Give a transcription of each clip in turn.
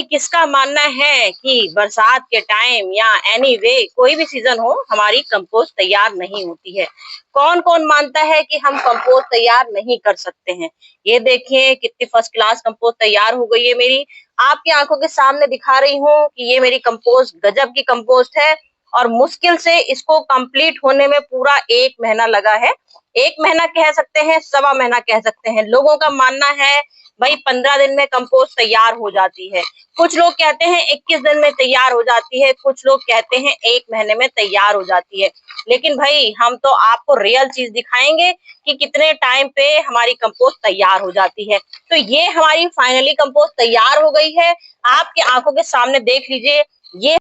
भाई किसका मानना है कि बरसात के टाइम या एनीवे कोई भी सीजन हो हमारी कंपोस्ट तैयार नहीं होती है। कौन कौन मानता है कि हम कंपोस्ट तैयार नहीं कर सकते हैं। ये देखिए कितनी फर्स्ट क्लास कंपोस्ट तैयार हो गई है मेरी। आपकी आंखों के सामने दिखा रही हूँ कि ये मेरी कंपोस्ट गजब की कंपोस्ट है और मुश्किल से इसको कंप्लीट होने में पूरा 1 महीना लगा है। 1 महीना कह सकते हैं, 1.25 महीना कह सकते हैं। लोगों का मानना है भाई 15 दिन में कंपोस्ट तैयार हो जाती है। कुछ लोग कहते हैं 21 दिन में तैयार हो जाती है, कुछ लोग कहते हैं 1 महीने में तैयार हो जाती है। लेकिन भाई हम तो आपको रियल चीज दिखाएंगे कि कितने टाइम पे हमारी कंपोस्ट तैयार हो जाती है। तो ये हमारी फाइनली कंपोस्ट तैयार हो गई है। आपके आंखों के सामने देख लीजिए, ये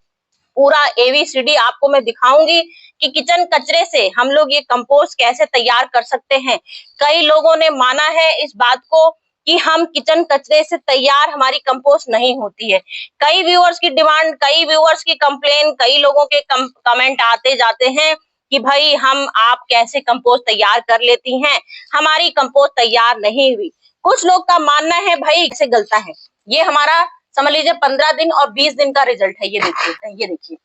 पूरा एबीसीडी आपको मैं दिखाऊंगी कि किचन कचरे से हम लोग ये कंपोस्ट कैसे तैयार कर सकते हैं। कई लोगों ने माना है इस बात को कि हम किचन कचरे से तैयार हमारी कंपोस्ट नहीं होती है। कई व्यूअर्स की डिमांड, कई व्यूअर्स की कंप्लेन, कई लोगों के कमेंट आते जाते हैं कि भाई आप कैसे कंपोस्ट तैयार कर लेती हैं, हमारी कंपोस्ट तैयार नहीं हुई। कुछ लोग का मानना है भाई कैसे गलता है। ये हमारा समझ लीजिए 15 दिन और 20 दिन का रिजल्ट है। ये देखिए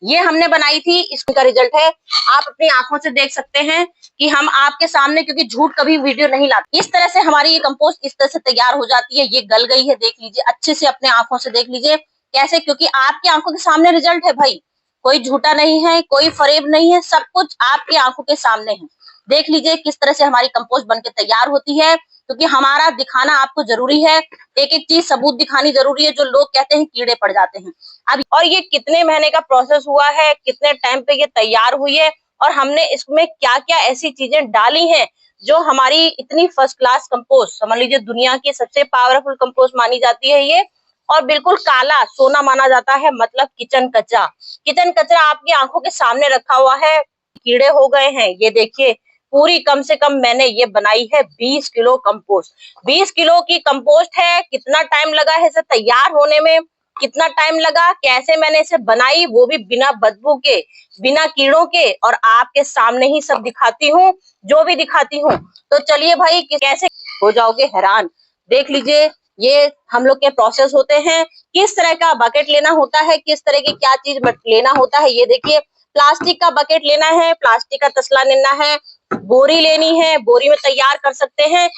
ये हमने बनाई थी, इसका रिजल्ट है। आप अपनी आंखों से देख सकते हैं कि हम आपके सामने, क्योंकि झूठ कभी वीडियो नहीं लाते। इस तरह से हमारी ये कंपोस्ट इस तरह से तैयार हो जाती है। ये गल गई है, देख लीजिए अच्छे से, अपने आंखों से देख लीजिए कैसे, क्योंकि आपकी आंखों के सामने रिजल्ट है भाई। कोई झूठा नहीं है, कोई फरेब नहीं है, सब कुछ आपकी आंखों के सामने है। देख लीजिए किस तरह से हमारी कंपोस्ट बनके तैयार होती है, क्योंकि हमारा दिखाना आपको जरूरी है। एक एक चीज सबूत दिखानी जरूरी है। जो लोग कहते हैं कीड़े पड़ जाते हैं अब, और ये कितने महीने का प्रोसेस हुआ है, कितने टाइम पे ये तैयार हुई है, और हमने इसमें क्या क्या ऐसी चीजें डाली हैं जो हमारी इतनी फर्स्ट क्लास कंपोस्ट, समझ लीजिए दुनिया की सबसे पावरफुल कंपोस्ट मानी जाती है ये। और बिल्कुल काला सोना माना जाता है, मतलब किचन कचरा। किचन कचरा आपकी आंखों के सामने रखा हुआ है, कीड़े हो गए हैं। ये देखिए पूरी कम से कम मैंने ये बनाई है 20 किलो कंपोस्ट। 20 किलो की कंपोस्ट है। कितना टाइम लगा है इसे तैयार होने में, कितना टाइम लगा, कैसे मैंने इसे बनाई, वो भी बिना बदबू के, बिना कीड़ों के, और आपके सामने ही सब दिखाती हूँ, जो भी दिखाती हूँ। तो चलिए भाई, कैसे हो जाओगे हैरान। देख लीजिए ये हम लोग के प्रोसेस होते हैं। किस तरह का बकेट लेना होता है, किस तरह की क्या चीज लेना होता है। ये देखिए प्लास्टिक का बकेट लेना है, प्लास्टिक का तसला लेना है, बोरी लेनी है, बोरी में तैयार कर सकते हैं।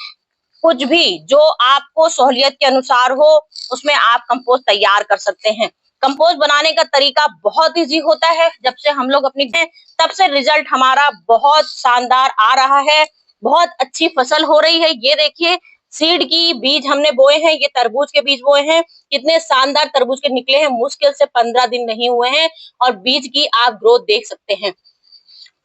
कुछ भी जो आपको सहूलियत के अनुसार हो उसमें आप कंपोस्ट तैयार कर सकते हैं। कंपोस्ट बनाने का तरीका बहुत इजी होता है। जब से हम लोग अपनी तब से रिजल्ट हमारा बहुत शानदार आ रहा है, बहुत अच्छी फसल हो रही है। ये देखिए सीड की बीज हमने बोए हैं, ये तरबूज के बीज बोए हैं। कितने शानदार तरबूज के निकले हैं, मुश्किल से 15 दिन नहीं हुए हैं, और बीज की आप ग्रोथ देख सकते हैं।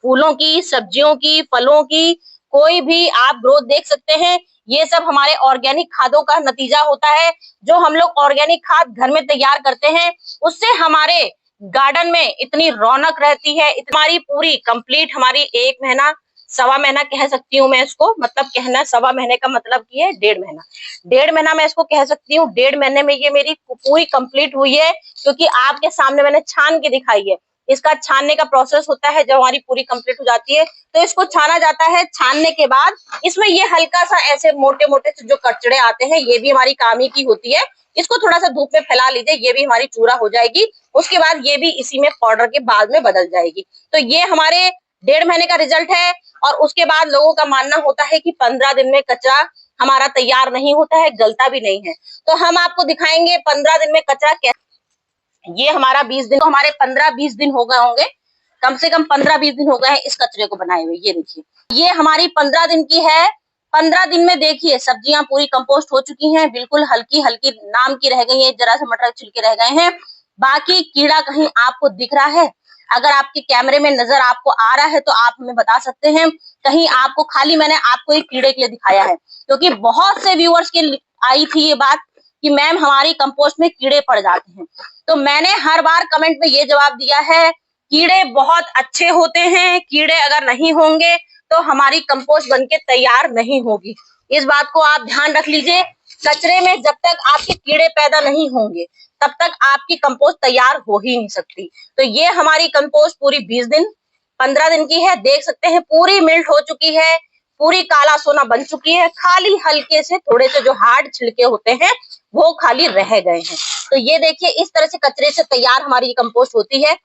फूलों की, सब्जियों की, फलों की, कोई भी आप ग्रोथ देख सकते हैं। ये सब हमारे ऑर्गेनिक खादों का नतीजा होता है। जो हम लोग ऑर्गेनिक खाद घर में तैयार करते हैं उससे हमारे गार्डन में इतनी रौनक रहती है। हमारी पूरी कंप्लीट, हमारी 1 महीना, 1.25 महीना कह सकती हूँ मैं इसको, मतलब कहना 1.25 महीने का मतलब की है 1.5 महीना। 1.5 महीना मैं इसको कह सकती हूँ। 1.5 महीने में ये मेरी पूरी कंप्लीट हुई है, क्योंकि आपके सामने मैंने छान के दिखाई है। इसका छानने का प्रोसेस होता है। जब हमारी पूरी कंप्लीट हो जाती है तो इसको छाना जाता है। छानने के बाद इसमें ये हल्का सा ऐसे मोटे मोटे से जो कचड़े आते हैं, ये भी हमारी काम ही की होती है। इसको थोड़ा सा धूप में फैला लीजिए, ये भी हमारी चूरा हो जाएगी। उसके बाद ये भी इसी में पाउडर के बाद में बदल जाएगी। तो ये हमारे 1.5 महीने का रिजल्ट है। और उसके बाद लोगों का मानना होता है कि 15 दिन में कचरा हमारा तैयार नहीं होता है, गलता भी नहीं है। तो हम आपको दिखाएंगे 15 दिन में कचरा कैसे। ये हमारा 20 दिन, तो हमारे 15-20 दिन हो गए होंगे, कम से कम 15-20 दिन हो गए हैं इस कचरे को बनाए हुए। ये देखिए ये हमारी 15 दिन की है। 15 दिन में देखिए सब्जियां पूरी कंपोस्ट हो चुकी हैं, बिल्कुल हल्की हल्की नाम की रह गई है, जरा सा मटर छिलके रह गए हैं। बाकी कीड़ा कहीं आपको दिख रहा है, अगर आपके कैमरे में नजर आपको आ रहा है तो आप हमें बता सकते हैं। कहीं आपको, खाली मैंने आपको एक कीड़े के लिए दिखाया है, क्योंकि बहुत से व्यूअर्स के आई थी ये बात कि मैम हमारी कंपोस्ट में कीड़े पड़ जाते हैं। तो मैंने हर बार कमेंट में ये जवाब दिया है, कीड़े बहुत अच्छे होते हैं, कीड़े अगर नहीं होंगे तो हमारी कंपोस्ट बनके तैयार नहीं होगी। इस बात को आप ध्यान रख लीजिए। कचरे में जब तक आपके कीड़े पैदा नहीं होंगे तब तक आपकी कंपोस्ट तैयार हो ही नहीं सकती। तो ये हमारी कंपोस्ट पूरी 20 दिन 15 दिन की है। देख सकते हैं पूरी मिल्ट हो चुकी है, पूरी काला सोना बन चुकी है। खाली हल्के से थोड़े से जो हार्ड छिलके होते हैं वो खाली रह गए हैं। तो ये देखिए इस तरह से कचरे से तैयार हमारी कंपोस्ट होती है।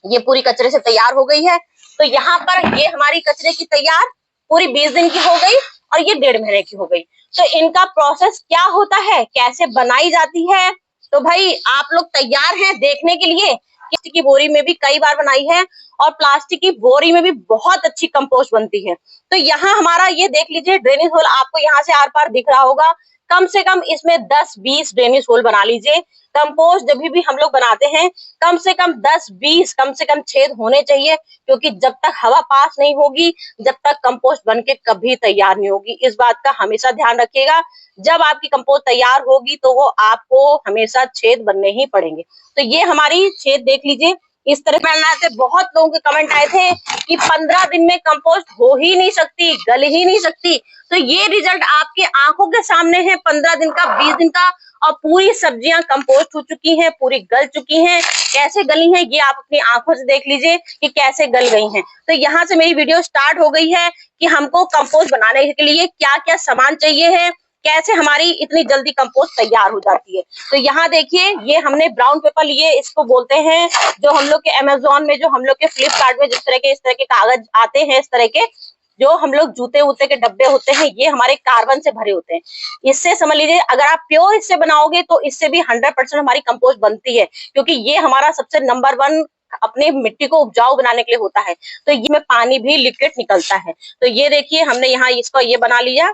ये पूरी कचरे से तैयार हो गई है। तो यहाँ पर ये हमारी कचरे की तैयार पूरी 20 दिन की हो गई और ये 1.5 महीने की हो गई। तो इनका प्रोसेस क्या होता है, कैसे बनाई जाती है, तो भाई आप लोग तैयार हैं देखने के लिए। प्लास्टिक की बोरी में भी कई बार बनाई है और प्लास्टिक की बोरी में भी बहुत अच्छी कंपोस्ट बनती है। तो यहाँ हमारा ये देख लीजिए ड्रेनेज होल आपको यहाँ से आर पार दिख रहा होगा। कम से कम इसमें 10-20 ड्रेनेज होल बना लीजिए। कंपोस्ट जब भी हम लोग बनाते हैं कम से कम 10-20 कम से कम छेद होने चाहिए, क्योंकि जब तक हवा पास नहीं होगी जब तक कंपोस्ट बनके कभी तैयार नहीं होगी। इस बात का हमेशा ध्यान रखिएगा। जब आपकी कंपोस्ट तैयार होगी तो वो आपको हमेशा छेद बनने ही पड़ेंगे। तो ये हमारी छेद देख लीजिए इस तरह बनना है। बहुत लोगों के कमेंट आए थे कि 15 दिन में कंपोस्ट हो ही नहीं सकती, गल ही नहीं सकती। तो ये रिजल्ट आपके आंखों के सामने है। 15 दिन का, 20 दिन का, और पूरी सब्जियां कंपोस्ट हो चुकी हैं, पूरी गल चुकी हैं। कैसे गली हैं ये आप अपनी आंखों से देख लीजिए कि कैसे गल गई हैं। तो यहाँ से मेरी वीडियो स्टार्ट हो गई है कि हमको कंपोस्ट बनाने के लिए क्या क्या सामान चाहिए है, कैसे हमारी इतनी जल्दी कंपोस्ट तैयार हो जाती है। तो यहाँ देखिए ये हमने ब्राउन पेपर लिए, इसको बोलते हैं जो हम लोग के अमेज़न में, जो हम लोग के फ्लिपकार्ट में जिस तरह के इस तरह के कागज आते हैं, इस तरह के जो हम लोग जूते वूते के डब्बे होते हैं, ये हमारे कार्बन से भरे होते हैं। इससे समझ लीजिए अगर आप प्योर इससे बनाओगे तो इससे भी 100% हमारी कंपोस्ट बनती है, क्योंकि ये हमारा सबसे नंबर 1 अपने मिट्टी को उपजाऊ बनाने के लिए होता है। तो ये में पानी भी लिक्विड निकलता है। तो ये देखिए हमने यहाँ इसको ये बना लिया।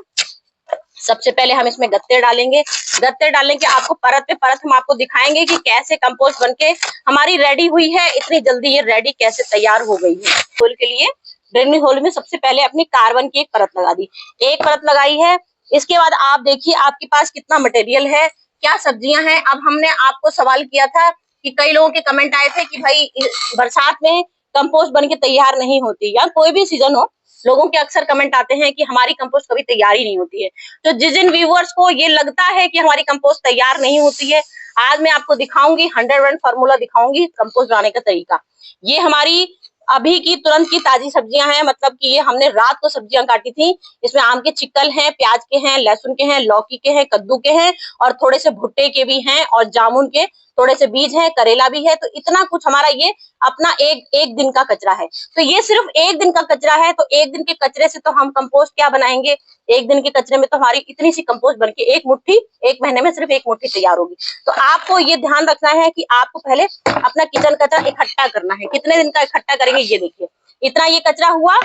सबसे पहले हम इसमें गत्ते डालेंगे। गत्ते डालने के आपको परत पे परत हम आपको दिखाएंगे कि कैसे कंपोस्ट बनके हमारी रेडी हुई है। इतनी जल्दी ये रेडी कैसे तैयार हो गई है। होल के लिए ड्रेनेज होल में सबसे पहले अपनी कार्बन की एक परत लगा दी, एक परत लगाई है। इसके बाद आप देखिए आपके पास कितना मटेरियल है, क्या सब्जियां हैं। अब हमने आपको सवाल किया था कि कई लोगों के कमेंट आए थे कि भाई बरसात में कंपोस्ट बन के तैयार नहीं होती, या कोई भी सीजन हो, लोगों के अक्सर कमेंट आते हैं कि हमारी कंपोस्ट कभी तैयार ही नहीं होती है। तो जिन व्यूअर्स को ये लगता है कि हमारी कंपोस्ट तैयार नहीं होती है, आज मैं आपको दिखाऊंगी 100% फार्मूला दिखाऊंगी कंपोस्ट बनाने का तरीका। ये हमारी अभी की तुरंत की ताजी सब्जियां हैं, मतलब कि ये हमने रात को सब्जियां काटी थी। इसमें आम के चिक्कल हैं, प्याज के हैं, लहसुन के हैं, लौकी के हैं, कद्दू के हैं, और थोड़े से भुट्टे के भी हैं, और जामुन के थोड़े से बीज हैं, करेला भी है। तो इतना कुछ हमारा ये अपना एक दिन का कचरा है। तो ये सिर्फ एक दिन का कचरा है। तो एक दिन के कचरे से तो हम कंपोस्ट क्या बनाएंगे, एक दिन के कचरे में तो हमारी इतनी सी कंपोस्ट बनके एक मुट्ठी, 1 महीने में सिर्फ 1 मुट्ठी तैयार होगी। तो आपको ये ध्यान रखना है कि आपको पहले अपना किचन कचरा इकट्ठा करना है। कितने दिन का इकट्ठा करेंगे ये देखिए, इतना ये कचरा हुआ।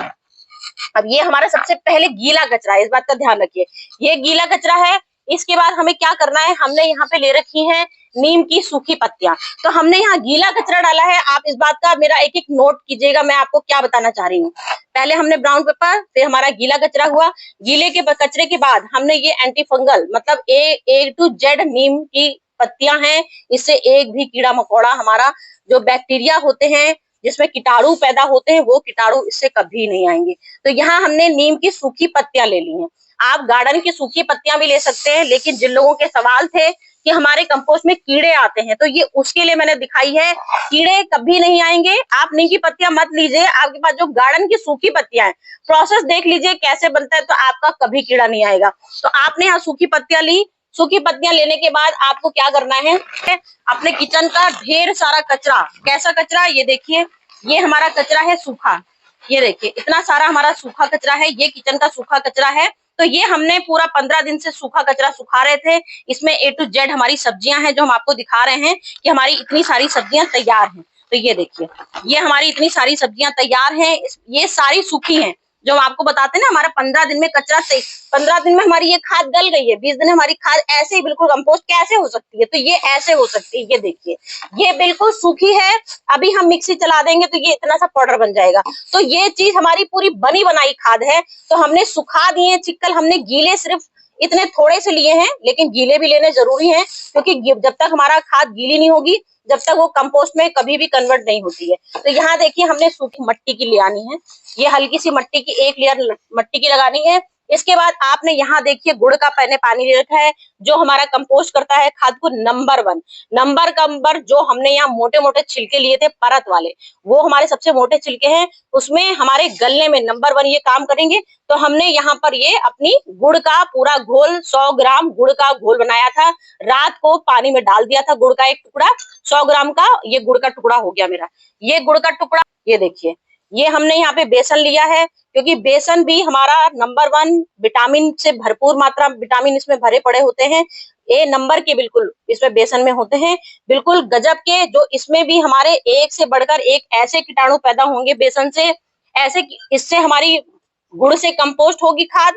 अब ये हमारा सबसे पहले गीला कचरा है, इस बात का ध्यान रखिए, ये गीला कचरा है। इसके बाद हमें क्या करना है, हमने यहाँ पे ले रखी है नीम की सूखी पत्तियां। तो हमने यहाँ गीला कचरा डाला है। आप इस बात का मेरा एक एक नोट कीजिएगा, मैं आपको क्या बताना चाह रही हूँ। पहले हमने ब्राउन पेपर, फिर हमारा गीला कचरा हुआ। गीले के कचरे के बाद हमने ये एंटी फंगल, मतलब A to Z नीम की पत्तियां हैं। इससे एक भी कीड़ा मकोड़ा, हमारा जो बैक्टीरिया होते हैं जिसमें कीटाणु पैदा होते हैं, वो कीटाणु इससे कभी नहीं आएंगे। तो यहाँ हमने नीम की सूखी पत्तियां ले ली हैं। आप गार्डन की सूखी पत्तियां भी ले सकते हैं, लेकिन जिन लोगों के सवाल थे कि हमारे कंपोस्ट में कीड़े आते हैं, तो ये उसके लिए मैंने दिखाई है। कीड़े कभी नहीं आएंगे। आप नीम की पत्तियां मत लीजिए, आपके पास जो गार्डन की सूखी पत्तियां हैं, प्रोसेस देख लीजिए कैसे बनता है, तो आपका कभी कीड़ा नहीं आएगा। तो आपने यहाँ सूखी पत्तियां ली। सूखी पत्तियां लेने के बाद आपको क्या करना है, अपने किचन का ढेर सारा कचरा, कैसा कचरा ये देखिए, ये हमारा कचरा है सूखा। ये देखिए इतना सारा हमारा सूखा कचरा है, ये किचन का सूखा कचरा है। तो ये हमने पूरा 15 दिन से सूखा कचरा सुखा रहे थे। इसमें A to Z हमारी सब्जियां हैं, जो हम आपको दिखा रहे हैं कि हमारी इतनी सारी सब्जियां तैयार हैं। तो ये देखिए, ये हमारी इतनी सारी सब्जियां तैयार हैं। ये सारी सूखी हैं, जो हम आपको बताते हैं ना, हमारा 15 दिन में कचरा से 15 दिन में हमारी ये खाद गल गई है। 20 दिन में हमारी खाद ऐसे ही बिल्कुल कंपोस्ट कैसे हो सकती है, तो ये ऐसे हो सकती है। ये देखिए ये बिल्कुल सूखी है, अभी हम मिक्सी चला देंगे तो ये इतना सा पाउडर बन जाएगा। तो ये चीज हमारी पूरी बनी बनाई खाद है। तो हमने सुखा दिए चिक्कल, हमने गीले सिर्फ इतने थोड़े से लिए हैं, लेकिन गीले भी लेने जरूरी हैं, क्योंकि जब तक हमारा खाद गीली नहीं होगी, जब तक वो कंपोस्ट में कभी भी कन्वर्ट नहीं होती है। तो यहाँ देखिए हमने सूखी मट्टी की ले आनी है। ये हल्की सी मट्टी की एक लेयर मट्टी की लगानी है। इसके बाद आपने यहाँ देखिए गुड़ का मैंने पानी ले रखा है, जो हमारा कंपोस्ट करता है खाद को नंबर 1। नंबर जो हमने यहाँ मोटे मोटे छिलके लिए थे परत वाले, वो हमारे सबसे मोटे छिलके हैं, उसमें हमारे गलने में नंबर 1 ये काम करेंगे। तो हमने यहाँ पर ये अपनी गुड़ का पूरा घोल 100 ग्राम गुड़ का घोल बनाया था, रात को पानी में डाल दिया था। गुड़ का एक टुकड़ा, 100 ग्राम का ये गुड़ का टुकड़ा हो गया मेरा। ये गुड़ का टुकड़ा, ये देखिए, ये हमने यहाँ पे बेसन लिया है, क्योंकि बेसन भी हमारा नंबर 1 विटामिन से भरपूर मात्रा विटामिन इसमें भरे पड़े होते हैं। ए नंबर के बिल्कुल इसमें बेसन में होते हैं, बिल्कुल गजब के। जो इसमें भी हमारे एक से बढ़कर एक ऐसे कीटाणु पैदा होंगे बेसन से, ऐसे इससे हमारी गुड़ से कंपोस्ट होगी खाद,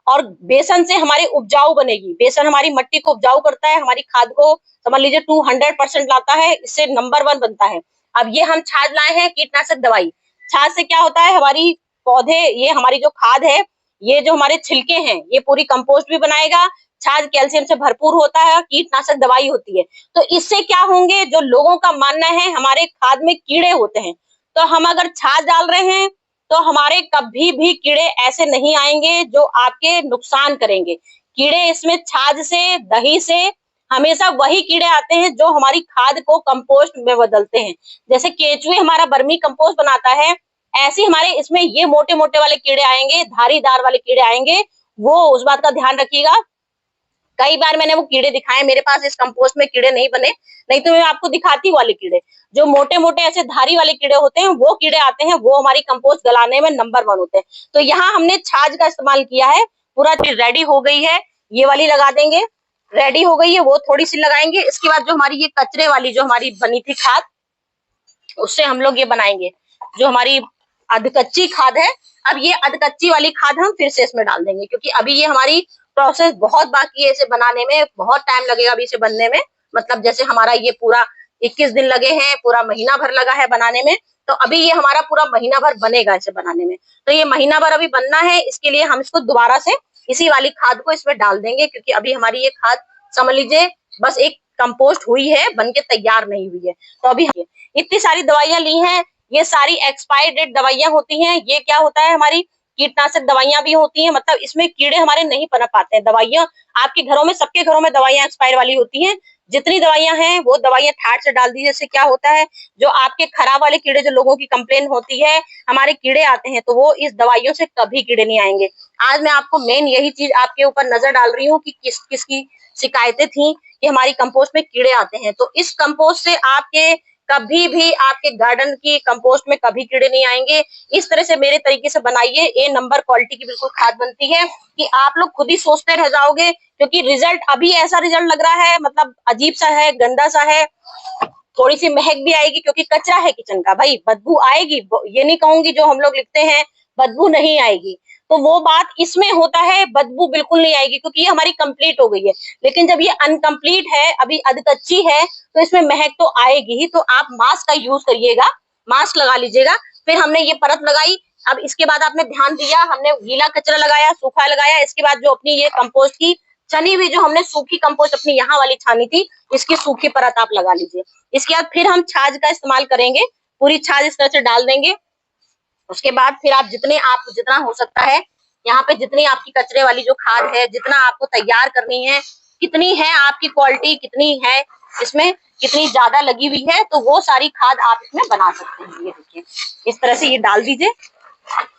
और बेसन से हमारी उपजाऊ बनेगी। बेसन हमारी मिट्टी को उपजाऊ करता है, हमारी खाद को समझ लीजिए 200% लाता है, इससे नंबर 1 बनता है। अब ये हम छाछ लाए हैं, कीटनाशक दवाई। छाछ से क्या होता है, हमारी पौधे, ये हमारी जो खाद है, ये जो हमारे छिलके हैं, ये पूरी कंपोस्ट भी बनाएगा। छाछ कैल्शियम से भरपूर होता है, कीटनाशक दवाई होती है। तो इससे क्या होंगे, जो लोगों का मानना है हमारे खाद में कीड़े होते हैं, तो हम अगर छाछ डाल रहे हैं तो हमारे कभी भी कीड़े ऐसे नहीं आएंगे जो आपके नुकसान करेंगे। कीड़े इसमें छाछ से, दही से हमेशा वही कीड़े आते हैं जो हमारी खाद को कंपोस्ट में बदलते हैं। जैसे केचुए हमारा बर्मी कंपोस्ट बनाता है, ऐसे हमारे इसमें ये मोटे मोटे वाले कीड़े आएंगे, धारीदार वाले कीड़े आएंगे। वो उस बात का ध्यान रखिएगा। कई बार मैंने वो कीड़े दिखाए, मेरे पास इस कंपोस्ट में कीड़े नहीं बने, नहीं तो मैं आपको दिखाती वाले कीड़े। जो मोटे मोटे ऐसे धारी वाले कीड़े होते हैं, वो कीड़े आते हैं, वो हमारी कंपोस्ट गलाने में नंबर 1 होते हैं। तो यहाँ हमने छाछ का इस्तेमाल किया है। पूरा चीज रेडी हो गई है, ये वाली लगा देंगे, रेडी हो गई है, वो थोड़ी सी लगाएंगे। इसके बाद जो हमारी ये कचरे वाली जो हमारी बनी थी खाद, उससे हम लोग ये बनाएंगे, जो हमारी अधकच्ची खाद है। अब ये अधकच्ची वाली खाद हम फिर से इसमें डाल देंगे, क्योंकि अभी ये हमारी प्रोसेस बहुत बाकी है, इसे बनाने में बहुत टाइम लगेगा अभी इसे बनने में। मतलब जैसे हमारा ये पूरा 21 दिन लगे हैं, पूरा महीना भर लगा है बनाने में, तो अभी ये हमारा पूरा महीना भर बनेगा इसे बनाने में। तो ये महीना भर अभी बनना है, इसके लिए हम इसको दोबारा से इसी वाली खाद को इसमें डाल देंगे, क्योंकि अभी हमारी ये खाद समझ लीजिए बस एक कंपोस्ट हुई है, बन के तैयार नहीं हुई है। तो अभी इतनी सारी दवाइयां ली हैं, ये सारी एक्सपायर डेट दवाइयां होती हैं। ये क्या होता है, हमारी कीटनाशक दवाइयां भी होती हैं, मतलब इसमें कीड़े हमारे नहीं पनप पाते हैं। दवाइयां आपके घरों में, सबके घरों में दवाइयां एक्सपायर वाली होती हैं। जितनी दवाइयां हैं वो दवाइयां ठाट से डाल दीजिए। इससे क्या होता है, जो आपके खराब वाले कीड़े, जो लोगों की कंप्लेन होती है हमारे कीड़े आते हैं, तो वो इस दवाइयों से कभी कीड़े नहीं आएंगे। आज मैं आपको मेन यही चीज आपके ऊपर नजर डाल रही हूँ कि किस किस की शिकायतें थी कि हमारी कंपोस्ट में कीड़े आते हैं। तो इस कंपोस्ट से आपके कभी भी आपके गार्डन की कंपोस्ट में कभी कीड़े नहीं आएंगे। इस तरह से मेरे तरीके से बनाइए, ए नंबर क्वालिटी की बिल्कुल खाद बनती है कि आप लोग खुद ही सोचते रह जाओगे, क्योंकि रिजल्ट अभी ऐसा रिजल्ट लग रहा है, मतलब अजीब सा है, गंदा सा है, थोड़ी सी महक भी आएगी, क्योंकि कचरा है किचन का, भाई बदबू आएगी। ये नहीं कहूंगी जो हम लोग लिखते हैं बदबू नहीं आएगी, तो वो बात इसमें होता है, बदबू बिल्कुल नहीं आएगी, क्योंकि ये हमारी कंप्लीट हो गई है। लेकिन जब ये अनकंप्लीट है, अभी अधकच्ची है, तो इसमें महक तो आएगी ही। तो आप मास्क का यूज करिएगा, मास्क लगा लीजिएगा। फिर हमने ये परत लगाई। अब इसके बाद आपने ध्यान दिया, हमने गीला कचरा लगाया, सूखा लगाया। इसके बाद जो अपनी ये कंपोस्ट की छनी हुई, जो हमने सूखी कंपोस्ट अपनी यहाँ वाली छानी थी, इसकी सूखी परत आप लगा लीजिए। इसके बाद फिर हम छाछ का इस्तेमाल करेंगे, पूरी छाछ इस तरह से डाल देंगे। उसके बाद फिर आप जितना हो सकता है, यहाँ पे जितनी आपकी कचरे वाली जो खाद है, जितना आपको तैयार करनी है, कितनी है आपकी क्वालिटी, कितनी है इसमें, कितनी ज्यादा लगी हुई है, तो वो सारी खाद आप इसमें बना सकते हैं। ये देखिए, इस तरह से ये डाल दीजिए।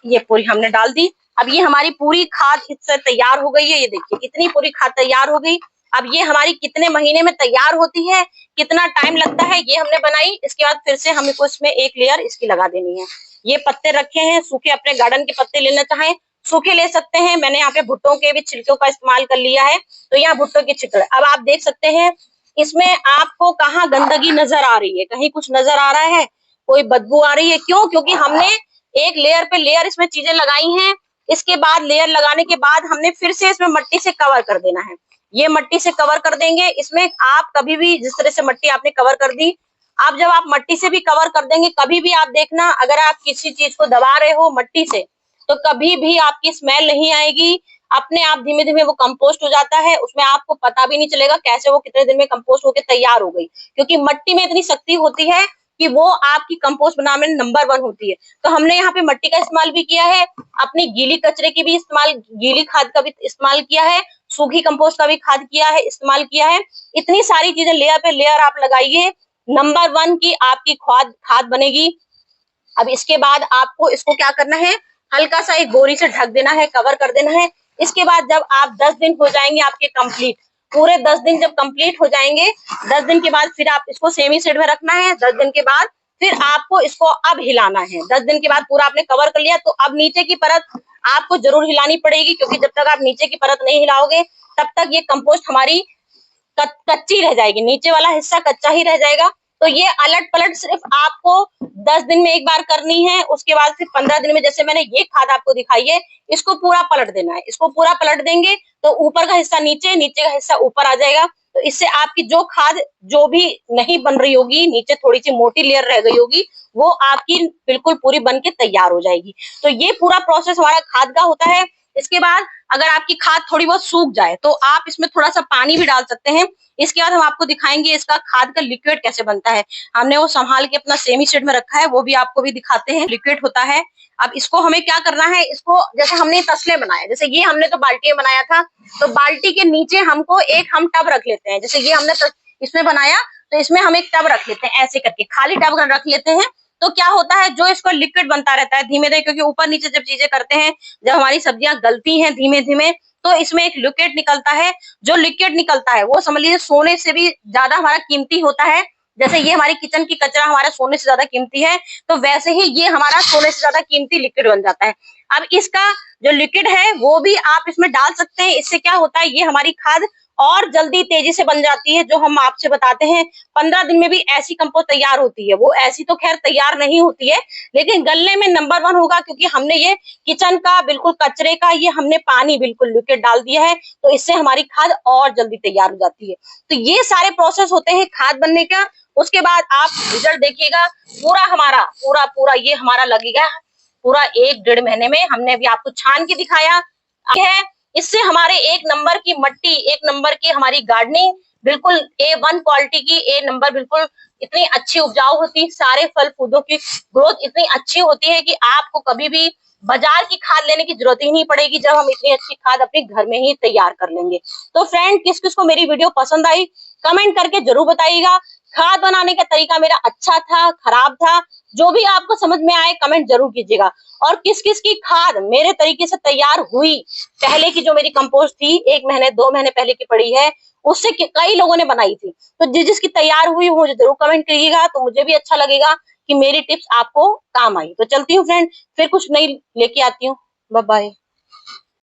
ये पूरी हमने डाल दी। अब ये हमारी पूरी खाद इससे तैयार हो गई है। ये देखिए, इतनी पूरी खाद तैयार हो गई। अब ये हमारी कितने महीने में तैयार होती है, कितना टाइम लगता है, ये हमने बनाई। इसके बाद फिर से हमको इसमें एक लेयर इसकी लगा देनी है। ये पत्ते रखे हैं सूखे, अपने गार्डन के पत्ते लेना चाहें सूखे ले सकते हैं। मैंने यहाँ पे भुट्टो के भी छिलकों का इस्तेमाल कर लिया है, तो यहाँ भुट्टो के छिलके। अब आप देख सकते हैं इसमें आपको कहाँ गंदगी नजर आ रही है, कहीं कुछ नजर आ रहा है, कोई बदबू आ रही है, क्यों? क्योंकि हमने एक लेयर पे लेयर इसमें चीजें लगाई हैं। इसके बाद लेयर लगाने के बाद हमने फिर से इसमें मिट्टी से कवर कर देना है। ये मिट्टी से कवर कर देंगे। इसमें आप कभी भी जिस तरह से मिट्टी आपने कवर कर दी, अब जब आप मिट्टी से भी कवर कर देंगे, कभी भी आप देखना, अगर आप किसी चीज को दबा रहे हो मिट्टी से, तो कभी भी आपकी स्मेल नहीं आएगी। अपने आप धीमे धीमे वो कंपोस्ट हो जाता है, उसमें आपको पता भी नहीं चलेगा कैसे वो कितने दिन में कंपोस्ट होकर तैयार हो गई, क्योंकि मिट्टी में इतनी शक्ति होती है कि वो आपकी कंपोस्ट बनाने में नंबर 1 होती है। तो हमने यहाँ पे मिट्टी का इस्तेमाल भी किया है, अपनी गीली कचरे की भी इस्तेमाल, गीली खाद का भी इस्तेमाल किया है, सूखी कंपोस्ट का भी खाद किया है, इस्तेमाल किया है। इतनी सारी चीजें लेयर पे लेयर आप लगाइए, नंबर 1 की आपकी खाद बनेगी। अब इसके बाद आपको इसको क्या करना है, हल्का सा एक बोरी से ढक देना है, कवर कर देना है। इसके बाद जब आप 10 दिन हो जाएंगे आपके कंप्लीट, पूरे 10 दिन जब कंप्लीट हो जाएंगे, 10 दिन के बाद फिर आप इसको सेमी सीड में रखना है। 10 दिन के बाद फिर आपको इसको अब हिलाना है। 10 दिन के बाद पूरा आपने कवर कर लिया, तो अब नीचे की परत आपको जरूर हिलानी पड़ेगी, क्योंकि जब तक आप नीचे की परत नहीं हिलाओगे तब तक ये कंपोस्ट हमारी कच्ची रह जाएगी, नीचे वाला हिस्सा कच्चा ही रह जाएगा। तो ये अलट पलट सिर्फ आपको 10 दिन में एक बार करनी है। उसके बाद फिर 15 दिन में, जैसे मैंने ये खाद आपको दिखाई है, इसको पूरा पलट देना है। इसको पूरा पलट देंगे तो ऊपर का हिस्सा नीचे, नीचे का हिस्सा ऊपर आ जाएगा। तो इससे आपकी जो खाद जो भी नहीं बन रही होगी, नीचे थोड़ी सी मोटी लेयर रह गई होगी, वो आपकी बिल्कुल पूरी बन के तैयार हो जाएगी। तो ये पूरा प्रोसेस हमारा खाद का होता है। इसके बाद अगर आपकी खाद थोड़ी बहुत सूख जाए तो आप इसमें थोड़ा सा पानी भी डाल सकते हैं। इसके बाद हम आपको दिखाएंगे इसका खाद का लिक्विड कैसे बनता है। हमने वो संभाल के अपना सेमी सीड में रखा है, वो भी आपको भी दिखाते हैं। लिक्विड होता है। अब इसको हमें क्या करना है, इसको जैसे हमने तसले बनाया, जैसे ये हमने तो बाल्टी में बनाया था, तो बाल्टी के नीचे हमको एक हम टब रख लेते हैं। जैसे ये हमने इसमें बनाया, तो इसमें हम एक टब रख लेते हैं, ऐसे करके खाली टब रख लेते हैं। तो क्या होता है, जो इसको लिक्विड बनता रहता है धीमे धीमे, क्योंकि ऊपर नीचे जब चीजें करते हैं, जब हमारी सब्जियां गलती हैं धीमे धीमे, तो इसमें एक लिक्विड निकलता है। जो लिक्विड निकलता है वो समझ लीजिए सोने से भी ज्यादा हमारा कीमती होता है। जैसे ये हमारी किचन की कचरा हमारा सोने से ज्यादा कीमती है, तो वैसे ही ये हमारा सोने से ज्यादा कीमती लिक्विड बन जाता है। अब इसका जो लिक्विड है वो भी आप इसमें डाल सकते हैं। इससे क्या होता है, ये हमारी खाद और जल्दी तेजी से बन जाती है। जो हम आपसे बताते हैं 15 दिन में भी ऐसी कंपोस्ट तैयार होती है, वो ऐसी तो खैर तैयार नहीं होती है, लेकिन गलने में नंबर 1 होगा, क्योंकि हमने ये किचन का बिल्कुल कचरे का ये हमने पानी बिल्कुल लिक्विड डाल दिया है, तो इससे हमारी खाद और जल्दी तैयार हो जाती है। तो ये सारे प्रोसेस होते हैं खाद बनने का। उसके बाद आप रिजल्ट देखिएगा, पूरा हमारा पूरा ये हमारा लगेगा पूरा 1-1.5 महीने में। हमने अभी आपको छान के दिखाया है। इससे हमारे 1 नंबर की मट्टी, 1 नंबर की हमारी गार्डनिंग, बिल्कुल A1 क्वालिटी की, A नंबर, बिल्कुल इतनी अच्छी उपजाऊ होती, सारे फल फूलों की ग्रोथ इतनी अच्छी होती है कि आपको कभी भी बाजार की खाद लेने की जरूरत ही नहीं पड़ेगी, जब हम इतनी अच्छी खाद अपने घर में ही तैयार कर लेंगे। तो फ्रेंड, किस किस को मेरी वीडियो पसंद आई कमेंट करके जरूर बताइएगा। खाद बनाने का तरीका मेरा अच्छा था, खराब था, जो भी आपको समझ में आए कमेंट जरूर कीजिएगा। और किस किस की खाद मेरे तरीके से तैयार हुई, पहले की जो मेरी कंपोस्ट थी 1 महीने 2 महीने पहले की पड़ी है, उससे कई लोगों ने बनाई थी, तो जिसकी तैयार हुई वो मुझे जरूर कमेंट करिएगा, तो मुझे भी अच्छा लगेगा कि मेरी टिप्स आपको काम आई। तो चलती हूँ फ्रेंड, फिर कुछ नई लेके आती हूँ। Bye bye.